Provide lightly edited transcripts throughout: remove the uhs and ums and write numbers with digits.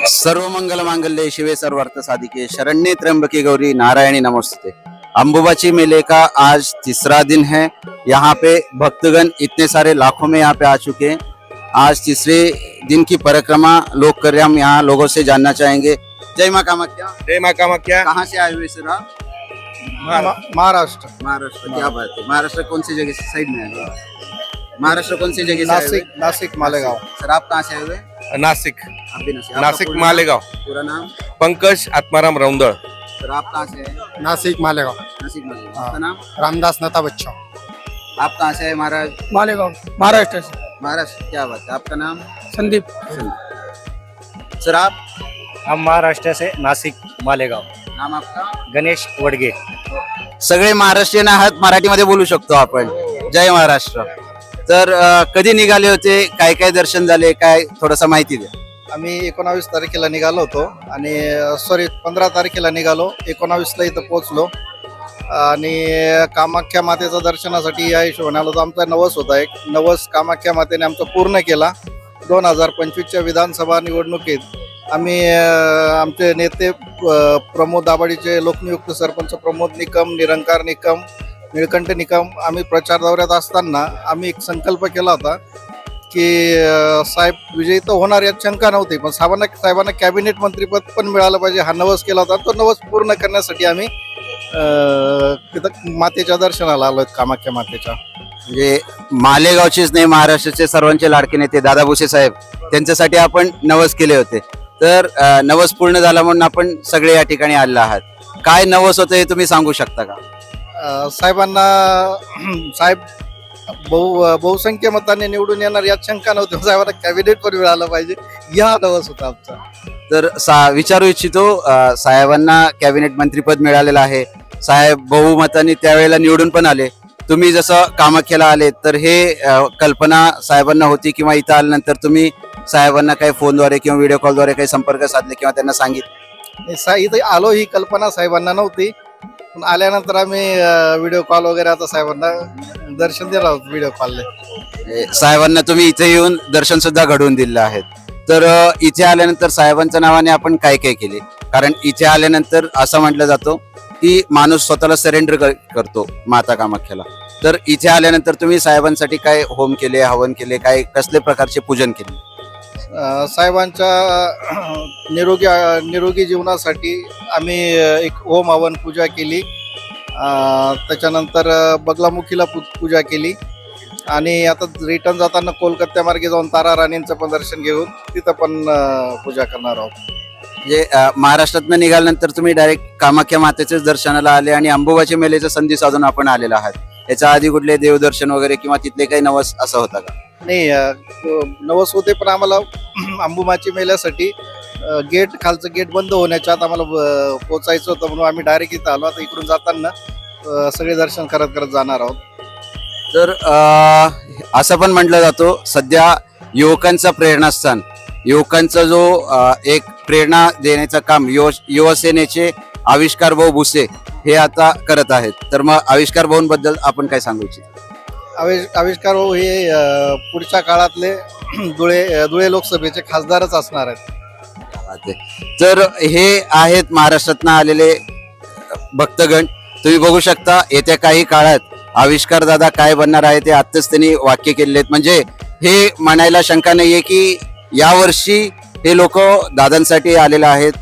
सर्व मंगल मांगल्ये शिवे सर्वार्थ साधिके शरण्ये त्र्यंबके गौरी नारायणी नमस्ते। अंबुबाची मेले का आज तीसरा दिन है। यहाँ पे भक्तगण इतने सारे लाखों में यहाँ पे आ चुके हैं। आज तीसरे दिन की परिक्रमा लोग कर रहे हैं। हम यहाँ लोगों से जानना चाहेंगे। जय माँ कामाख्या। जय माँ कामाख्या। कहाँ से आए हुए सर आप? महाराष्ट्र। महाराष्ट्र। क्या बात है। महाराष्ट्र कौन सी जगह से साइड में आए? महाराष्ट्र कौन सी जगह से आए हुए? नासिक मालेगांव। सर आप कहाँ से आए हुए? नासिक आप भी नासिक। आपका नासिक पूरा मालेगांव। नाम? पूरा नाम? पंकज आत्माराम रौंदळ। सर आप कहाँ से आए? नासिक मालेगांव। नासिक मालेगांव। आपका नाम? रामदास नता बच्चा। आप कहाँ से आए महाराज? मालेगांव महाराष्ट्र से। महाराष्ट्र। क्या बात है। आपका नाम? संदीप। सर आप? हम महाराष्ट्र से नासिक मालेगाव। नाम आपका? गणेश वडगे। सगळे महाराष्ट्रीयन आहात, मराठीमध्ये बोलू शकतो आपण। जय महाराष्ट्र। तर कधी निघाले होते, काय काय दर्शन झाले, काय थोडंसं माहिती द्या। आम्ही 19 तारखेला निघालो होतो आणि 15 तारखेला निघालो, 19ला इथं पोहोचलो आणि कामाख्या मातेचं दर्शनासाठी या हिशोबाने आलो. आमचा नवस होता, एक नवस कामाख्या मातेने आमचा पूर्ण केला. 2025च्या विधानसभा निवडणुकीत आम्ही आमचे नेते प्रमोद दाभाडीचे लोकनियुक्त सरपंच प्रमोद निकम, निरंकार निकम, निळकंठ निकम, आम्ही प्रचार दौऱ्यात असताना आम्ही एक संकल्प केला होता की साहेब विजयी तर होणार यात शंका नव्हती, पण साहेबांना कॅबिनेट मंत्रीपद पण मिळालं पाहिजे हा नवस केला होता. तो नवस पूर्ण करण्यासाठी आम्ही तिथं मातेच्या दर्शनाला आलो कामाख्या मातेच्या. म्हणजे मालेगावचेच नाही, महाराष्ट्राचे सर्वांचे लाडके नेते दादा भुसे साहेब, त्यांच्यासाठी आपण नवस केले होते. तर नवस पूर्ण झाला म्हणून आपण सगळे या ठिकाणी आलेले आहात. काय नवस होतं हे तुम्ही सांगू शकता का? साहेबांना साहेब बहुसंख्य मताने निवडून येणार यात शंका नव्हती. साहेबांना कॅबिनेट पण मिळालं पाहिजे या नवस होता आमचा. तर विचारू इच्छितो, साहेबांना कॅबिनेट मंत्रीपद मिळालेलं आहे. साहेब बहुमताने त्यावेळेला निवडून पण आले. तुम्ही जसं कामाख्याला आले तर हे कल्पना साहेबांना होती किंवा इथं आल्यानंतर तुम्ही साहेबांना काही फोनद्वारे किंवा व्हिडिओ कॉलद्वारे काही संपर्क साधले किंवा त्यांना सांगितलं? इथे आलो ही कल्पना साहेबांना नव्हती, पण आल्यानंतर आम्ही व्हिडिओ कॉल वगैरे आता साहेबांना दर्शन दिलं आहोत व्हिडिओ कॉलने. साहेबांना तुम्ही इथे येऊन दर्शन सुद्धा घडवून दिलं आहे. तर इथे आल्यानंतर साहेबांच्या नावाने आपण काय काय केले? कारण इथे आल्यानंतर असं म्हटलं जातं की माणूस स्वतःला सरेंडर करतो माता कामाख्याला. तर इथे आल्यानंतर तुम्ही साहेबांसाठी काय होम केले, हवन केले, काय कसले प्रकारचे पूजन केले? साहेबांच्या निरोगी जीवनासाठी आम्ही एक होम हवन पूजा केली. त्याच्यानंतर बगलामुखीला पूजा केली आणि आता रिटर्न जाताना कोलकाता मार्गे जाऊन तारा राणींचं पण दर्शन घेऊन तिथं पण पूजा करणार आहोत. म्हणजे महाराष्ट्रातनं निघाल्यानंतर तुम्ही डायरेक्ट कामाख्या मातेच्याच दर्शनाला आले आणि अंबुबाची मेलेचा संधी साधून आपण आलेला आहात. याच्या आधी कुठले देवदर्शन वगैरे किंवा तिथले काही नवस असं होता का? नाही, नवस होते, पण आम्हाला अंबुबाची मेल्यासाठी खालचं गेट बंद होण्याच्या आत आम्हाला पोचायचं होतं, म्हणून आम्ही डायरेक्ट इथं आलो. आता इकडून जाताना सगळे दर्शन करत करत जाणार आहोत. तर असं पण म्हटलं जातो सध्या युवकांचं प्रेरणास्थान, युवकांचा जो एक प्रेरणा देण्याचं काम युवसेनेचे आविष्कार भाऊ भुसे हे आता करत आहेत. तर मग आविष्कार भाऊंबद्दल आपण काय सांगू इच्छितो? आविष्कार भाऊ हे पुढच्या काळातले धुळे लोकसभेचे खासदारच असणार आहेत. तर हे आहेत महाराष्ट्रातनं आलेले भक्तगण. तुम्ही बघू शकता येत्या काही काळात आविष्कार दादा काय बनणार आहे ते आत्ताच त्यांनी वाक्य केलेले आहेत. म्हणजे हे म्हणायला शंका नाहीये की यावर्षी हे लोक दादांसाठी आलेले आहेत,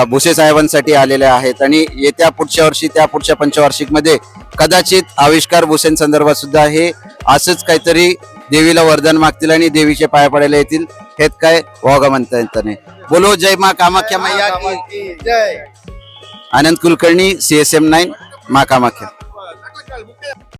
भुसे साहेबांसाठी आलेले आहेत आणि येत्या पुढच्या वर्षी त्या पुढच्या पंचवार्षिक मध्ये कदाचित आविष्कार भुसेंसंदर्भात सुद्धा हे असंच काहीतरी देवीला वरदान मागतील आणि देवीचे पाया पडायला येतील. हेच काय वागा म्हणता येत नाही. बोलो जय मा कामाख्या मैया की जय. आनंद कुलकर्णी, CSM 9 मा कामाख्या.